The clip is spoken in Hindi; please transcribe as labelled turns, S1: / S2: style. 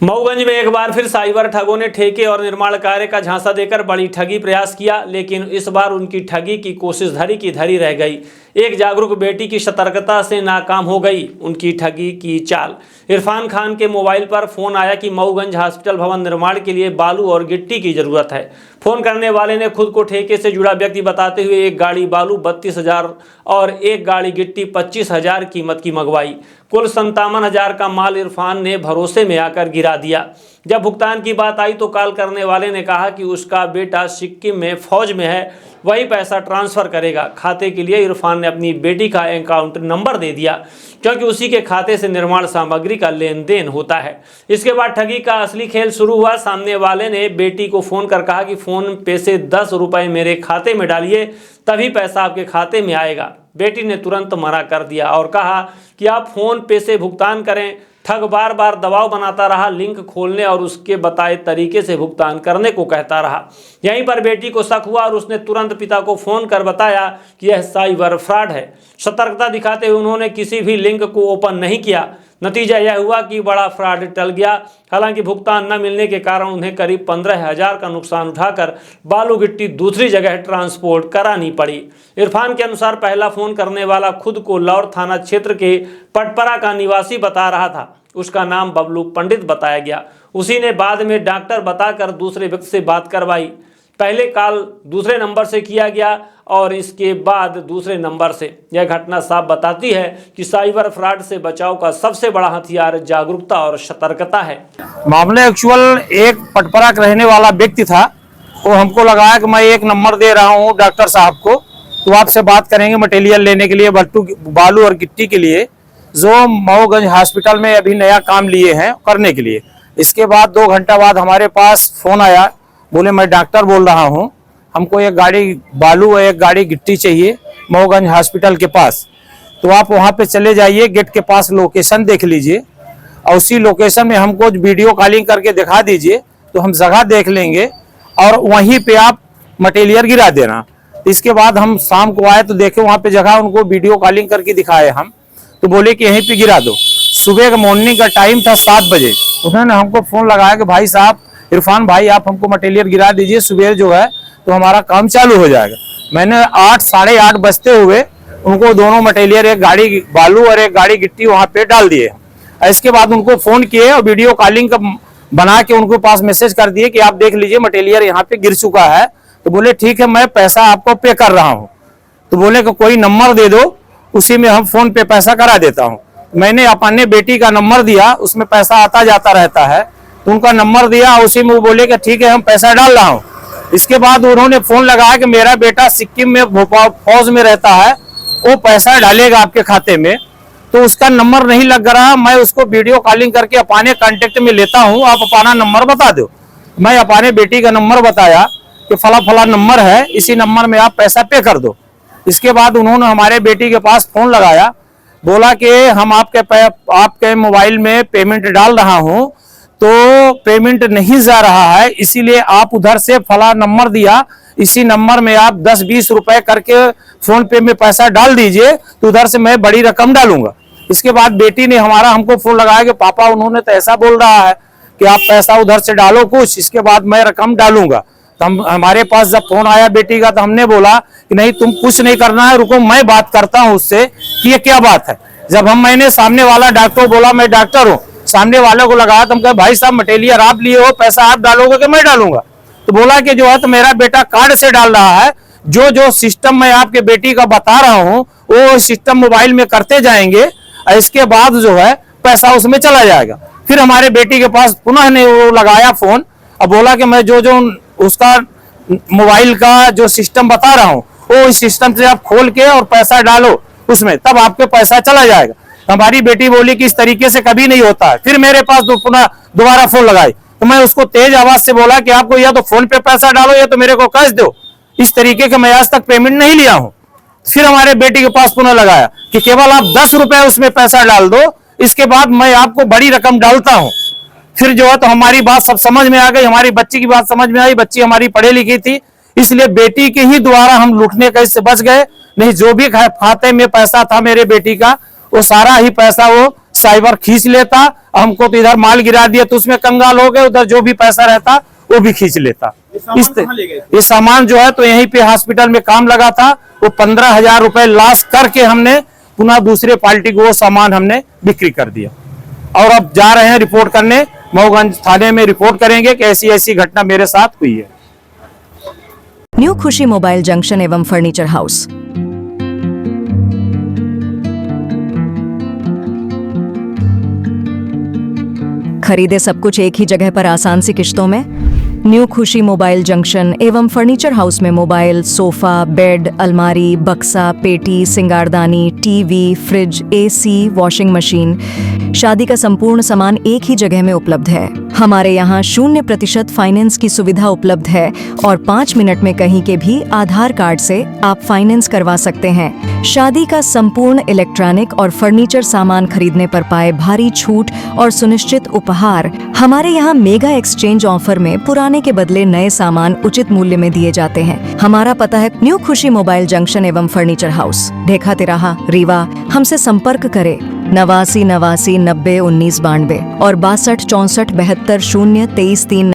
S1: मऊगंज में एक बार फिर साइबर ठगों ने ठेके और निर्माण कार्य का झांसा देकर बड़ी ठगी प्रयास किया, लेकिन इस बार उनकी ठगी की कोशिश धरी की धरी रह गई। एक जागरूक बेटी की सतर्कता से नाकाम हो गई उनकी ठगी की चाल। इरफान खान के मोबाइल पर फोन आया कि मऊगंज हॉस्पिटल भवन निर्माण के लिए बालू और गिट्टी की जरूरत है। फोन करने वाले ने खुद को ठेके से जुड़ा व्यक्ति बताते हुए एक गाड़ी बालू 32,000 और एक गाड़ी गिट्टी 25,000 कीमत की मंगवाई। कुल 57,000 का माल इरफान ने भरोसे में आकर गिरा दिया। जब भुगतान की बात आई तो कॉल करने वाले ने कहा कि उसका बेटा सिक्किम में फौज में है, वही पैसा ट्रांसफ़र करेगा। खाते के लिए इरफान ने अपनी बेटी का अकाउंट नंबर दे दिया, क्योंकि उसी के खाते से निर्माण सामग्री का लेन देन होता है। इसके बाद ठगी का असली खेल शुरू हुआ। सामने वाले ने बेटी को फ़ोन कर कहा कि फ़ोन पे से 10 रुपये मेरे खाते में डालिए, तभी पैसा आपके खाते में आएगा। बेटी ने तुरंत मना कर दिया और कहा कि आप फ़ोन पे से भुगतान करें। ठग बार बार दबाव बनाता रहा, लिंक खोलने और उसके बताए तरीके से भुगतान करने को कहता रहा। यहीं पर बेटी को शक हुआ और उसने तुरंत पिता को फ़ोन कर बताया कि यह साइबर फ्रॉड है। सतर्कता दिखाते हुए उन्होंने किसी भी लिंक को ओपन नहीं किया। नतीजा यह हुआ कि बड़ा फ्रॉड टल गया। हालांकि भुगतान न मिलने के कारण उन्हें करीब 15,000 का नुकसान उठाकर बालू गिट्टी दूसरी जगह ट्रांसपोर्ट करानी पड़ी। इरफान के अनुसार पहला फ़ोन करने वाला खुद को लौर थाना क्षेत्र के पटपरा का निवासी बता रहा था। उसका नाम बबलू पंडित बताया गया। उसी ने बाद में डॉक्टर बताकर दूसरे व्यक्ति से बात करवाई। पहले कॉल दूसरे नंबर से किया गया और इसके बाद दूसरे नंबर से। यह घटना साफ बताती है कि साइबर फ्रॉड से बचाव का सबसे बड़ा हथियार जागरूकता और सतर्कता है।
S2: मामले एक्चुअल एक पटपरा का रहने वाला व्यक्ति था। वो हमको लगाया कि मैं एक नंबर दे रहा हूँ डॉक्टर साहब को, तो आपसे बात करेंगे मटेरियल लेने के लिए, बालू और गिट्टी के लिए, जो मऊगंज हॉस्पिटल में अभी नया काम लिए हैं करने के लिए। इसके बाद 2 घंटा बाद हमारे पास फोन आया, बोले मैं डॉक्टर बोल रहा हूँ, हमको एक गाड़ी बालू और एक गाड़ी गिट्टी चाहिए मऊगंज हॉस्पिटल के पास। तो आप वहाँ पे चले जाइए, गेट के पास लोकेशन देख लीजिए और उसी लोकेशन में हमको वीडियो कॉलिंग करके दिखा दीजिए, तो हम जगह देख लेंगे और वहीं पे आप मटेरियल गिरा देना। इसके बाद हम शाम को आए तो देखे वहाँ पे जगह, उनको वीडियो कॉलिंग करके दिखाए हम, तो बोले कि यहीं पे गिरा दो। सुबह का मॉर्निंग का टाइम था 7 बजे। उन्होंने हमको फोन लगाया कि भाई साहब, इरफान भाई, आप हमको मटेरियल गिरा दीजिए, सुबह जो है तो हमारा काम चालू हो जाएगा। मैंने 8 साढ़े 8 बजते हुए उनको दोनों मटेरियल, एक गाड़ी बालू और एक गाड़ी गिट्टी वहां पे डाल दिए। इसके बाद उनको फोन किए और वीडियो कॉलिंग का बना के उनको पास मैसेज कर दिए कि आप देख लीजिए मटेरियल यहाँ पे गिर चुका है। तो बोले ठीक है, मैं पैसा आपको पे कर रहा हूँ। तो बोले कि कोई नंबर दे दो, उसी में हम फोन पे पैसा करा देता हूँ। मैंने अपने बेटी का नंबर दिया, उसमें पैसा आता जाता रहता है, तो उनका नंबर दिया, उसी में वो बोले कि ठीक है हम पैसा डाल रहा हूँ। इसके बाद उन्होंने फोन लगाया कि मेरा बेटा सिक्किम में भोपाल फौज में रहता है, वो पैसा डालेगा आपके खाते में। तो उसका नंबर नहीं लग रहा, मैं उसको वीडियो कॉलिंग करके अपने कांटेक्ट में लेता हूँ, आप अपना नंबर बता दो। मैं अपने बेटी का नंबर बताया कि फला फला नंबर है, इसी नंबर में आप पैसा पे कर दो। इसके बाद उन्होंने हमारे बेटी के पास फोन लगाया, बोला कि हम आपके मोबाइल में पेमेंट डाल रहा हूं, तो पेमेंट नहीं जा रहा है, इसीलिए आप उधर से फला नंबर दिया, इसी नंबर में आप 10-20 रुपए करके फोन पे में पैसा डाल दीजिए, तो उधर से मैं बड़ी रकम डालूंगा। इसके बाद बेटी ने हमको फोन लगाया कि पापा, उन्होंने तो ऐसा बोल रहा है कि आप पैसा उधर से डालो कुछ, इसके बाद मैं रकम डालूंगा। तो हमारे पास जब फोन आया बेटी का, तो हमने बोला कि नहीं, तुम कुछ नहीं करना है, रुको मैं बात करता हूँ उससे कि ये क्या बात है। जब मैंने सामने वाला डॉक्टर बोला मैं डॉक्टर हूँ, सामने वाले को लगाया, तो हम कहे भाई साहब मटेरियल आप लिए हो, पैसा आप डालोगे कि मैं डालूंगा। तो बोला कि जो है तो मेरा बेटा कार्ड से डाल रहा है, जो सिस्टम मैं आपके बेटी का बता रहा हूँ वो सिस्टम मोबाइल में करते जाएंगे, इसके बाद जो है पैसा उसमें चला जाएगा। फिर हमारे बेटी के पास पुनः ने वो लगाया फोन और बोला कि मैं जो उसका मोबाइल का जो सिस्टम बता रहा हूँ, वो इस सिस्टम से आप खोल के और पैसा डालो उसमें, तब आपके पैसा चला जाएगा। हमारी बेटी बोली कि इस तरीके से कभी नहीं होता है। फिर मेरे पास पुनः दोबारा फोन लगाई, तो मैं उसको तेज आवाज से बोला कि आपको या तो फोन पे पैसा डालो या तो मेरे को कैश दो, इस तरीके के मैं आज तक पेमेंट नहीं लिया हूं। फिर हमारे बेटी के पास पुनः लगाया कि केवल आप 10 रुपए उसमें पैसा डाल दो, इसके बाद मैं आपको बड़ी रकम डालता हूं। फिर जो है तो हमारी बात सब समझ में आ गई, हमारी बच्ची की बात समझ में आई। बच्ची हमारी पढ़ी लिखी थी, इसलिए बेटी के ही द्वारा हम लूटने का इससे बच गए। नहीं, जो भी खाते में पैसा था मेरे बेटी का, वो सारा ही पैसा वो साइबर खींच लेता हमको तो इधर माल गिरा दिया, तो उसमें कंगाल हो गए, उधर जो भी पैसा रहता वो भी खींच लेता। ये सामान जो है तो यहीं पे हॉस्पिटल में काम लगा था, वो 15,000 रुपए लॉस करके हमने पुनः दूसरे पार्टी को वो सामान हमने बिक्री कर दिया। और अब जा रहे हैं रिपोर्ट करने, मऊगंज थाने में रिपोर्ट करेंगे कि ऐसी ऐसी घटना मेरे साथ हुई है।
S3: न्यू खुशी मोबाइल जंक्शन एवं फर्नीचर हाउस। खरीदे सब कुछ एक ही जगह पर आसान सी किश्तों में। न्यू खुशी मोबाइल जंक्शन एवं फर्नीचर हाउस में मोबाइल, सोफा, बेड, अलमारी, बक्सा, पेटी, सिंगारदानी, TV, fridge, AC, washing machine, शादी का संपूर्ण सामान एक ही जगह में उपलब्ध है। हमारे यहाँ 0% फाइनेंस की सुविधा उपलब्ध है और 5 मिनट में कहीं के भी आधार कार्ड से आप फाइनेंस करवा सकते हैं। शादी का संपूर्ण इलेक्ट्रॉनिक और फर्नीचर सामान खरीदने पर पाए भारी छूट और सुनिश्चित उपहार। हमारे यहाँ मेगा एक्सचेंज ऑफर में पुराने के बदले नए सामान उचित मूल्य में दिए जाते हैं। हमारा पता है न्यू खुशी मोबाइल जंक्शन एवं फर्नीचर हाउस, ढेखा तिराहा, रीवा। हमसे संपर्क करें 89 89 90 19 92 और 62 64 72 0 23 3।